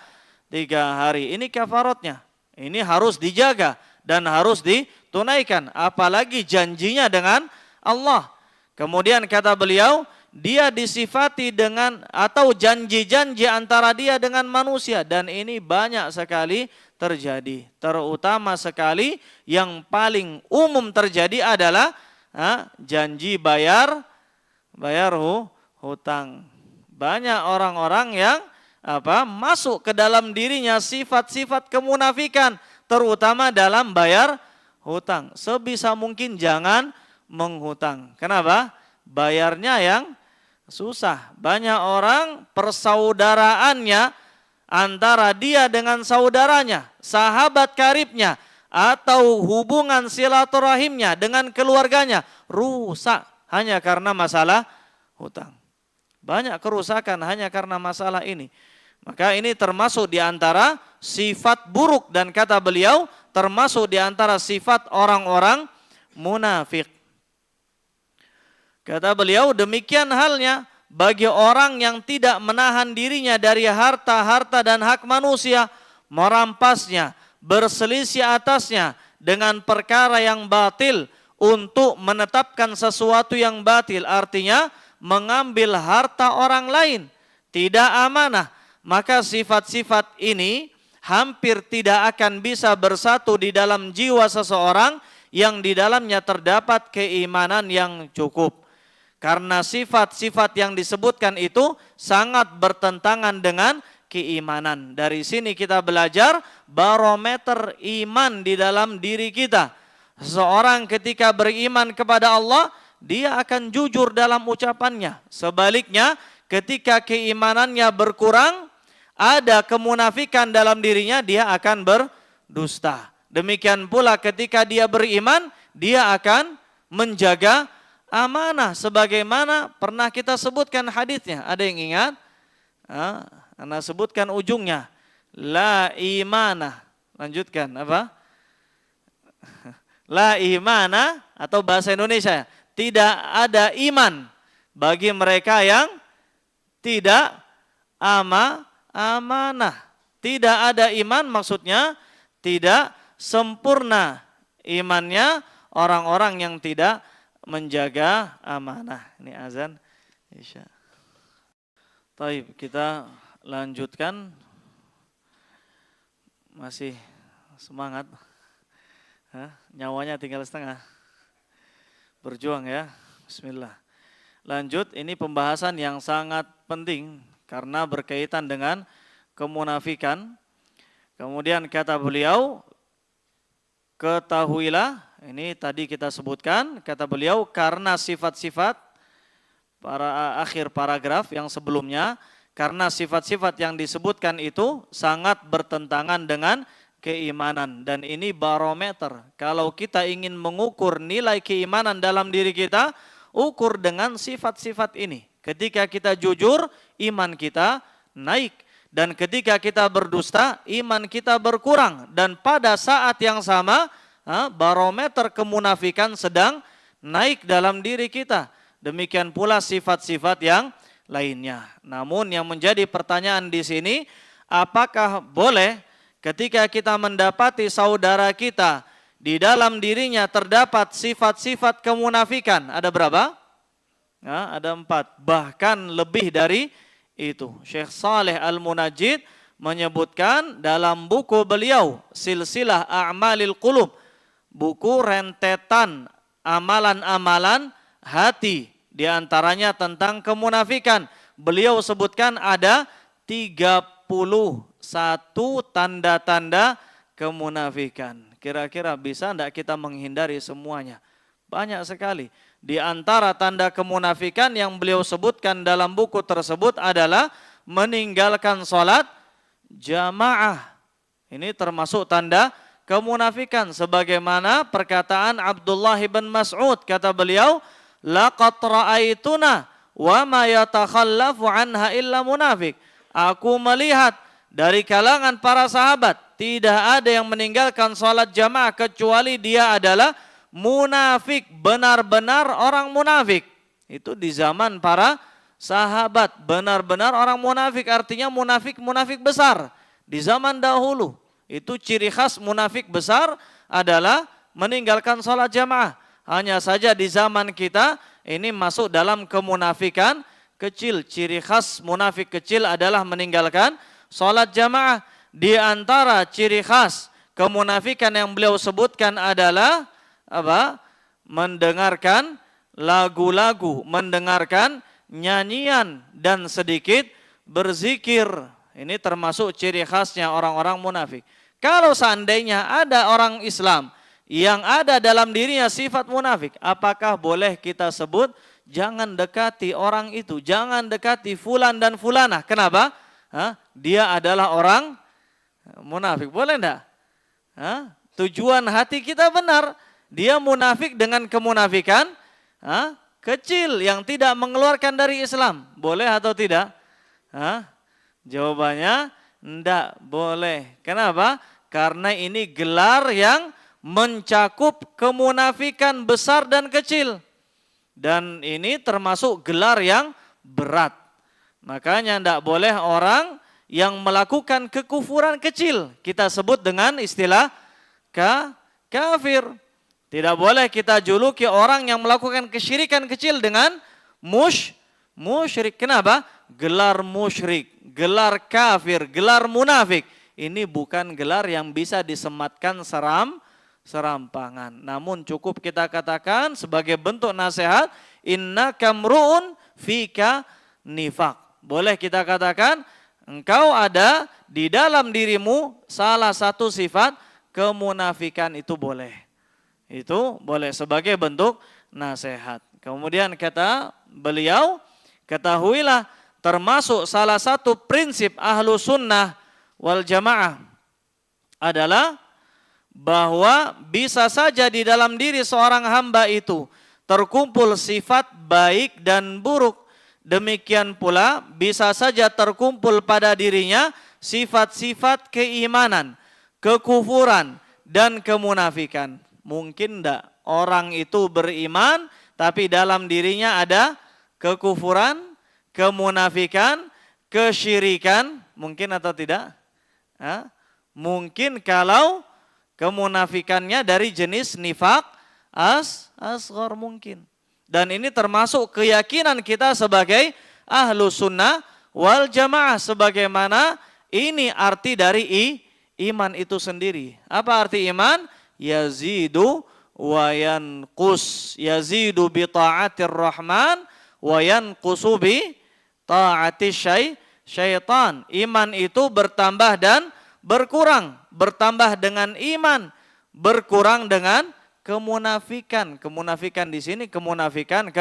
hari. Ini kafaratnya. Ini harus dijaga dan harus ditunaikan. Apalagi janjinya dengan Allah. Kemudian kata beliau, dia disifati dengan atau janji-janji antara dia dengan manusia. Dan ini banyak sekali terjadi. Terutama sekali yang paling umum terjadi adalah janji bayar hutang. Banyak orang-orang yang masuk ke dalam dirinya sifat-sifat kemunafikan, terutama dalam bayar hutang. Sebisa mungkin jangan menghutang. Kenapa? Bayarnya yang susah. Banyak orang persaudaraannya antara dia dengan saudaranya, sahabat karibnya, atau hubungan silaturahimnya dengan keluarganya rusak hanya karena masalah hutang. Banyak kerusakan hanya karena masalah ini. Maka ini termasuk di antara sifat buruk, dan kata beliau termasuk di antara sifat orang-orang munafik. Kata beliau, demikian halnya bagi orang yang tidak menahan dirinya dari harta-harta dan hak manusia, merampasnya, berselisih atasnya dengan perkara yang batil untuk menetapkan sesuatu yang batil, artinya mengambil harta orang lain, tidak amanah. Maka sifat-sifat ini hampir tidak akan bisa bersatu di dalam jiwa seseorang yang di dalamnya terdapat keimanan yang cukup. Karena sifat-sifat yang disebutkan itu sangat bertentangan dengan keimanan. Dari sini kita belajar barometer iman di dalam diri kita. Seseorang ketika beriman kepada Allah, dia akan jujur dalam ucapannya. Sebaliknya, ketika keimanannya berkurang, ada kemunafikan dalam dirinya, dia akan berdusta. Demikian pula ketika dia beriman, dia akan menjaga amanah. Sebagaimana pernah kita sebutkan hadisnya. Ada yang ingat? Anda sebutkan ujungnya. La imanah. Lanjutkan apa? La imana, atau bahasa Indonesia, tidak ada iman bagi mereka yang tidak amanah. Tidak ada iman maksudnya tidak sempurna imannya orang-orang yang tidak menjaga amanah. Ini azan Isya. Baik, kita lanjutkan. Masih semangat. Nyawanya tinggal setengah. Berjuang ya. Bismillah. Lanjut, ini pembahasan yang sangat penting karena berkaitan dengan kemunafikan. Kemudian kata beliau, ketahuilah, ini tadi kita sebutkan, kata beliau, karena sifat-sifat para akhir paragraf yang sebelumnya, karena sifat-sifat yang disebutkan itu sangat bertentangan dengan keimanan. Dan ini barometer. Kalau kita ingin mengukur nilai keimanan dalam diri kita, ukur dengan sifat-sifat ini. Ketika kita jujur, iman kita naik. Dan ketika kita berdusta, iman kita berkurang. Dan pada saat yang sama, barometer kemunafikan sedang naik dalam diri kita. Demikian pula sifat-sifat yang lainnya. Namun yang menjadi pertanyaan di sini, apakah boleh ketika kita mendapati saudara kita di dalam dirinya terdapat sifat-sifat kemunafikan? Ada berapa? Ada 4, bahkan lebih dari itu. Syekh Saleh Al-Munajjid menyebutkan dalam buku beliau Silsilah A'malil Qulub, buku rentetan amalan-amalan hati. Di antaranya tentang kemunafikan. Beliau sebutkan ada 31 tanda-tanda kemunafikan. Kira-kira bisa enggak kita menghindari semuanya? Banyak sekali. Di antara tanda kemunafikan yang beliau sebutkan dalam buku tersebut adalah meninggalkan sholat jamaah. Ini termasuk tanda kemunafikan. Sebagaimana perkataan Abdullah bin Mas'ud, kata beliau, laqad ra'aituna wa ma yatakhallafu anha illa munafik. Aku melihat dari kalangan para sahabat tidak ada yang meninggalkan salat jamaah kecuali dia adalah munafik, benar-benar orang munafik. Itu di zaman para sahabat, benar-benar orang munafik, artinya munafik besar. Di zaman dahulu itu ciri khas munafik besar adalah meninggalkan salat jamaah. Hanya saja di zaman kita ini masuk dalam kemunafikan kecil. Ciri khas munafik kecil adalah meninggalkan salat jamaah. Di antara ciri khas kemunafikan yang beliau sebutkan adalah apa? Mendengarkan lagu-lagu, mendengarkan nyanyian dan sedikit berzikir. Ini termasuk ciri khasnya orang-orang munafik. Kalau seandainya ada orang Islam yang ada dalam dirinya sifat munafik, apakah boleh kita sebut jangan dekati orang itu, jangan dekati fulan dan fulanah? Kenapa? Dia adalah orang munafik. Boleh enggak? Tujuan hati kita benar. Dia munafik dengan kemunafikan kecil yang tidak mengeluarkan dari Islam. Boleh atau tidak? Jawabannya enggak boleh. Kenapa? Karena ini gelar yang mencakup kemunafikan besar dan kecil. Dan ini termasuk gelar yang berat. Makanya tidak boleh orang yang melakukan kekufuran kecil kita sebut dengan istilah kafir. Tidak boleh kita juluki orang yang melakukan kesyirikan kecil dengan musyrik. Kenapa? Gelar musyrik, gelar kafir, gelar munafik. Ini bukan gelar yang bisa disematkan serampangan. Namun cukup kita katakan sebagai bentuk nasihat, innaka mru'un fika nifaq. Boleh kita katakan engkau ada di dalam dirimu salah satu sifat kemunafikan, itu boleh. Itu boleh sebagai bentuk nasihat. Kemudian kata beliau, ketahuilah termasuk salah satu prinsip ahlu sunnah wal jamaah adalah bahwa bisa saja di dalam diri seorang hamba itu terkumpul sifat baik dan buruk. Demikian pula bisa saja terkumpul pada dirinya sifat-sifat keimanan, kekufuran, dan kemunafikan. Mungkin enggak orang itu beriman tapi dalam dirinya ada kekufuran, kemunafikan, kesyirikan? Mungkin atau tidak? Mungkin kalau kemunafikannya dari jenis nifak asghar mungkin. Dan ini termasuk keyakinan kita sebagai ahlu sunnah wal jamaah. Sebagaimana ini arti dari iman itu sendiri. Apa arti iman? Yazidu wa yanqus. Yazidu bi ta'atir rahman wa yanqusu bi ta'ati syaitan. Iman itu bertambah dan berkurang. Bertambah dengan iman, berkurang dengan kemunafikan. Kemunafikan di sini kemunafikan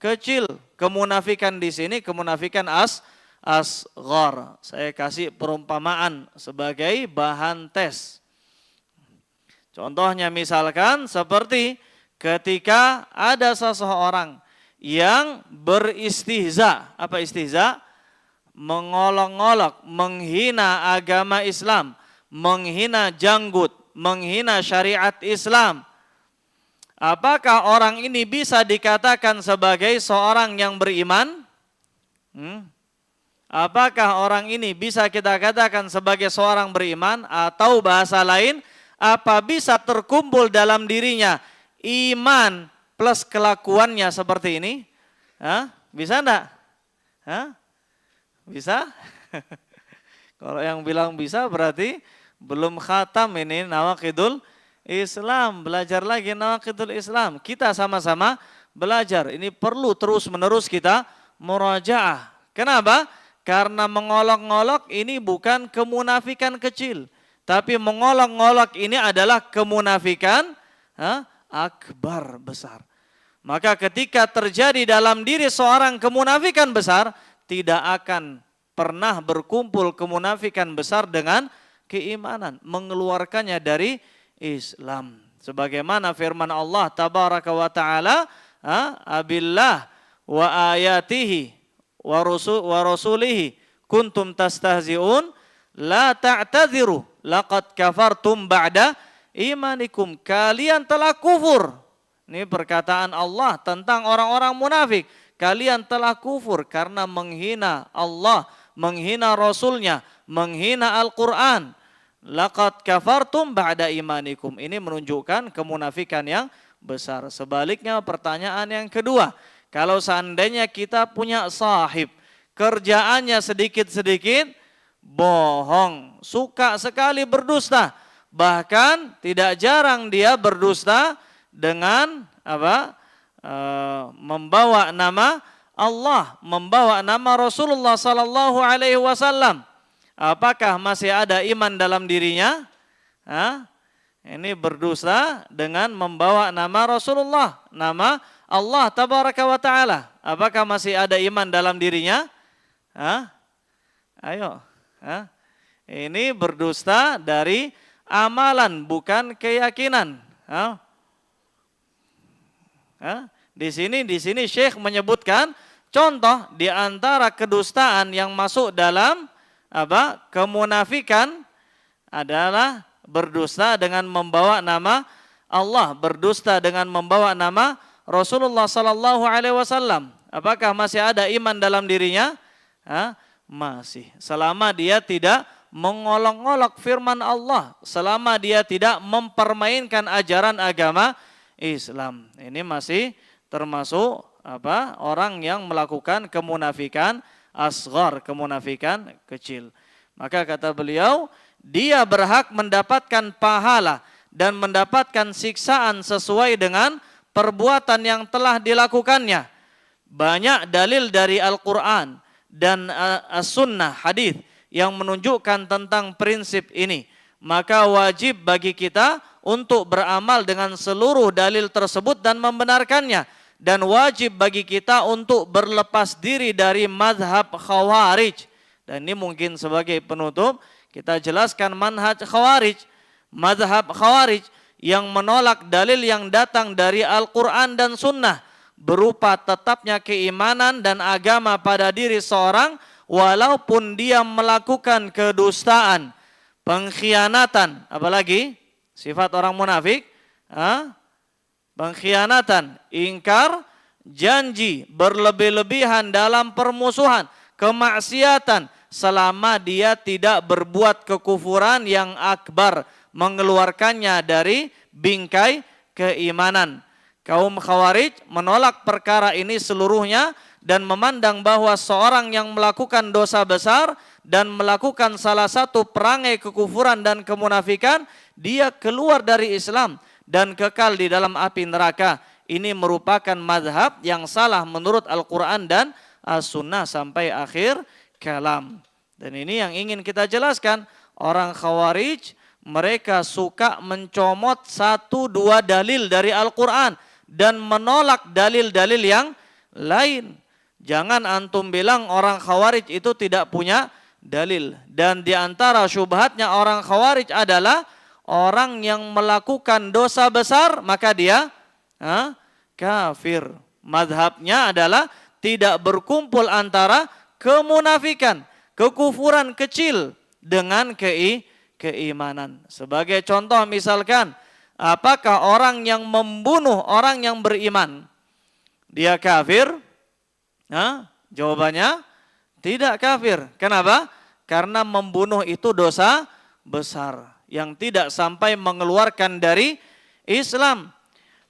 kecil. Kemunafikan di sini kemunafikan asghar. Saya kasih perumpamaan sebagai bahan tes. Contohnya misalkan seperti ketika ada seseorang yang beristihza. Apa istihza? Mengolok-olok, menghina agama Islam, menghina janggut, menghina syariat Islam. Apakah orang ini bisa dikatakan sebagai seorang yang beriman? Apakah orang ini bisa kita katakan sebagai seorang beriman? Atau bahasa lain, apa bisa terkumpul dalam dirinya iman plus kelakuannya seperti ini? Bisa enggak? Bisa? Kalau yang bilang bisa berarti belum khatam ini Nawaqidul Islam, belajar lagi nawaqidul Islam. Kita sama-sama belajar. Ini perlu terus-menerus kita murajaah. Kenapa? Karena mengolok-ngolok ini bukan kemunafikan kecil. Tapi mengolok-ngolok ini adalah kemunafikan akbar, besar. Maka ketika terjadi dalam diri seorang kemunafikan besar, tidak akan pernah berkumpul kemunafikan besar dengan keimanan, mengeluarkannya dari Islam. Sebagaimana firman Allah tabaraka wa taala, abillah wa ayatihi wa rasulihi kuntum tastahzi'un la ta'tadhiru laqad kafartum ba'da imanikum. Kalian telah kufur. Ini perkataan Allah tentang orang-orang munafik. Kalian telah kufur karena menghina Allah, menghina Rasulnya, menghina Al-Quran. Laqad kafartum ba'da imanikum. Ini menunjukkan kemunafikan yang besar. Sebaliknya pertanyaan yang kedua. Kalau seandainya kita punya sahib, kerjaannya sedikit-sedikit bohong, suka sekali berdusta. Bahkan tidak jarang dia berdusta dengan membawa nama Allah, membawa nama Rasulullah sallallahu alaihi wasallam. Apakah masih ada iman dalam dirinya? Ini berdusta dengan membawa nama Rasulullah, nama Allah tabaraka wa taala. Apakah masih ada iman dalam dirinya? Ayo. Ini berdusta dari amalan, bukan keyakinan. Di sini Syekh menyebutkan contoh di antara kedustaan yang masuk dalam kemunafikan adalah berdusta dengan membawa nama Allah, berdusta dengan membawa nama Rasulullah sallallahu alaihi wasallam. Apakah masih ada iman dalam dirinya? Masih. Selama dia tidak mengolok-olok firman Allah, selama dia tidak mempermainkan ajaran agama Islam. Ini masih termasuk orang yang melakukan kemunafikan asghar, kemunafikan kecil. Maka kata beliau, dia berhak mendapatkan pahala dan mendapatkan siksaan sesuai dengan perbuatan yang telah dilakukannya. Banyak dalil dari Al-Quran dan As-Sunnah, hadis yang menunjukkan tentang prinsip ini. Maka wajib bagi kita untuk beramal dengan seluruh dalil tersebut dan membenarkannya. Dan wajib bagi kita untuk berlepas diri dari mazhab khawarij. Dan ini mungkin sebagai penutup, kita jelaskan manhaj khawarij. Mazhab khawarij yang menolak dalil yang datang dari Al-Quran dan Sunnah. Berupa tetapnya keimanan dan agama pada diri seorang, walaupun dia melakukan kedustaan, pengkhianatan, apalagi sifat orang munafik, pengkhianatan, ingkar janji, berlebih-lebihan dalam permusuhan, kemaksiatan, selama dia tidak berbuat kekufuran yang akbar, mengeluarkannya dari bingkai keimanan. Kaum Khawarij menolak perkara ini seluruhnya dan memandang bahwa seorang yang melakukan dosa besar dan melakukan salah satu perangai kekufuran dan kemunafikan, dia keluar dari Islam dan kekal di dalam api neraka. Ini merupakan mazhab yang salah menurut Al-Quran dan As-Sunnah sampai akhir kalam. Dan ini yang ingin kita jelaskan. Orang Khawarij mereka suka mencomot 1-2 dalil dari Al-Quran dan menolak dalil-dalil yang lain. Jangan antum bilang orang Khawarij itu tidak punya dalil. Dan di antara syubhatnya orang Khawarij adalah orang yang melakukan dosa besar maka dia kafir. Mazhabnya adalah tidak berkumpul antara kemunafikan, kekufuran kecil dengan keimanan. Sebagai contoh misalkan, apakah orang yang membunuh orang yang beriman dia kafir? Jawabannya tidak kafir. Kenapa? Karena membunuh itu dosa besar yang tidak sampai mengeluarkan dari Islam.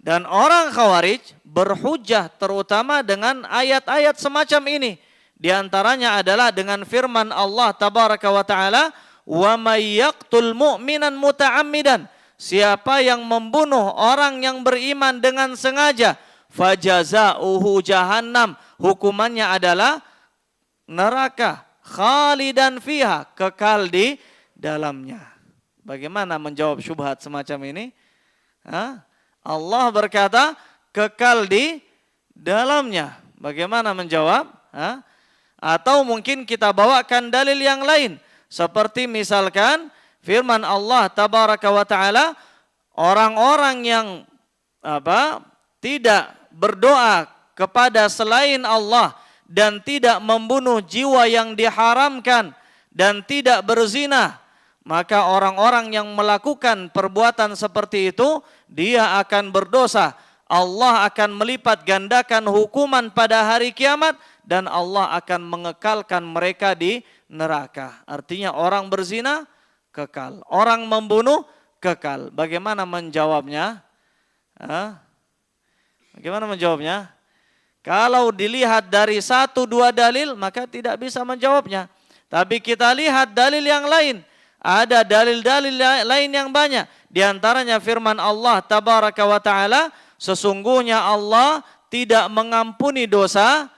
Dan orang Khawarij berhujjah terutama dengan ayat-ayat semacam ini. Di antaranya adalah dengan firman Allah tabaraka wa taala, "Wa may yaqtul mu'minan muta'ammidan." siapa yang membunuh orang yang beriman dengan sengaja, fajazauhu jahannam, hukumannya adalah neraka, khalidan fiha, kekal di dalamnya. Bagaimana menjawab syubhat semacam ini? Allah berkata kekal di dalamnya. Bagaimana menjawab? Atau mungkin kita bawakan dalil yang lain. Seperti misalkan firman Allah tabaraka wa ta'ala, orang-orang yang tidak berdoa kepada selain Allah dan tidak membunuh jiwa yang diharamkan dan tidak berzina, maka orang-orang yang melakukan perbuatan seperti itu, dia akan berdosa. Allah akan melipat gandakan hukuman pada hari kiamat dan Allah akan mengekalkan mereka di neraka. Artinya orang berzina kekal, orang membunuh kekal. Bagaimana menjawabnya? Bagaimana menjawabnya? Kalau dilihat dari 1-2 dalil maka tidak bisa menjawabnya. Tapi kita lihat dalil yang lain. Ada dalil-dalil lain yang banyak. Di antaranya firman Allah tabaraka wa ta'ala, sesungguhnya Allah tidak mengampuni dosa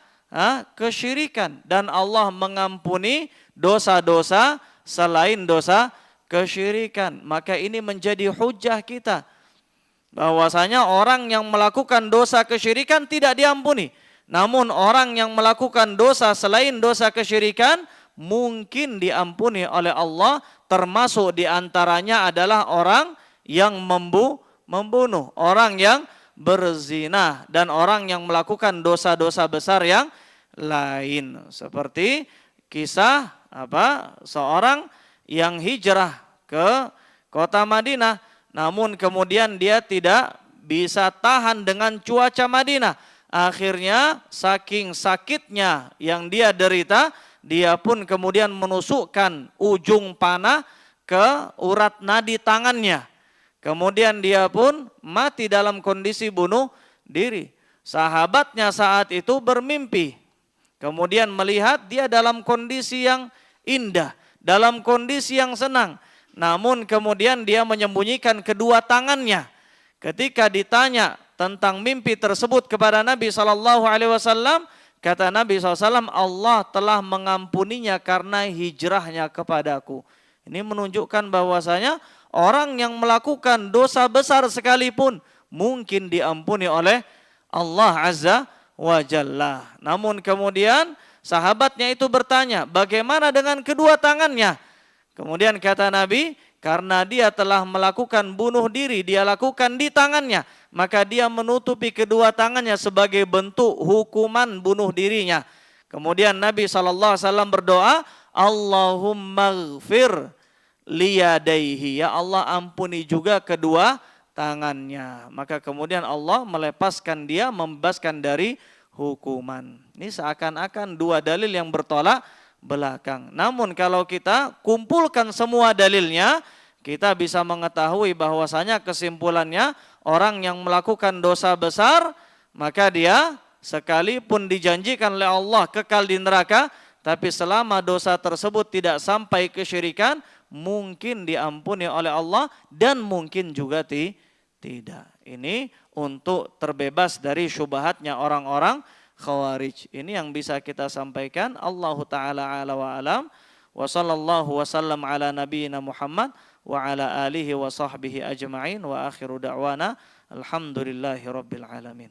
kesyirikan. Dan Allah mengampuni dosa-dosa selain dosa kesyirikan. Maka ini menjadi hujjah kita. Bahwasanya orang yang melakukan dosa kesyirikan tidak diampuni. Namun orang yang melakukan dosa selain dosa kesyirikan mungkin diampuni oleh Allah, termasuk diantaranya adalah orang yang membunuh, orang yang berzina, dan orang yang melakukan dosa-dosa besar yang lain. Seperti kisah seorang yang hijrah ke kota Madinah, namun kemudian dia tidak bisa tahan dengan cuaca Madinah. Akhirnya saking sakitnya yang dia derita, dia pun kemudian menusukkan ujung panah ke urat nadi tangannya. Kemudian dia pun mati dalam kondisi bunuh diri. Sahabatnya saat itu bermimpi. Kemudian melihat dia dalam kondisi yang indah, dalam kondisi yang senang. Namun kemudian dia menyembunyikan kedua tangannya. Ketika ditanya tentang mimpi tersebut kepada Nabi SAW, kata Nabi SAW, Allah telah mengampuninya karena hijrahnya kepadaku. Ini menunjukkan bahwasanya orang yang melakukan dosa besar sekalipun mungkin diampuni oleh Allah Azza wa Jalla. Namun kemudian sahabatnya itu bertanya, bagaimana dengan kedua tangannya? Kemudian kata Nabi, karena dia telah melakukan bunuh diri, dia lakukan di tangannya, maka dia menutupi kedua tangannya sebagai bentuk hukuman bunuh dirinya. Kemudian Nabi SAW berdoa, Allahumma ghfir liyadaihi, ya Allah ampuni juga kedua tangannya. Maka kemudian Allah melepaskan dia, membebaskan dari hukuman. Ini seakan-akan dua dalil yang bertolak belakang. Namun kalau kita kumpulkan semua dalilnya, kita bisa mengetahui bahwasanya kesimpulannya orang yang melakukan dosa besar, maka dia sekalipun dijanjikan oleh Allah kekal di neraka, tapi selama dosa tersebut tidak sampai kesyirikan, mungkin diampuni oleh Allah dan mungkin juga tidak. Ini untuk terbebas dari syubhatnya orang-orang Khawarij. Ini yang bisa kita sampaikan. Allahu ta'ala ala wa alam. Wa sallallahu wa sallam ala nabiyyina Muhammad wa ala alihi wa sahbihi ajma'in. Wa akhiru da'wana alhamdulillahi rabbil alamin.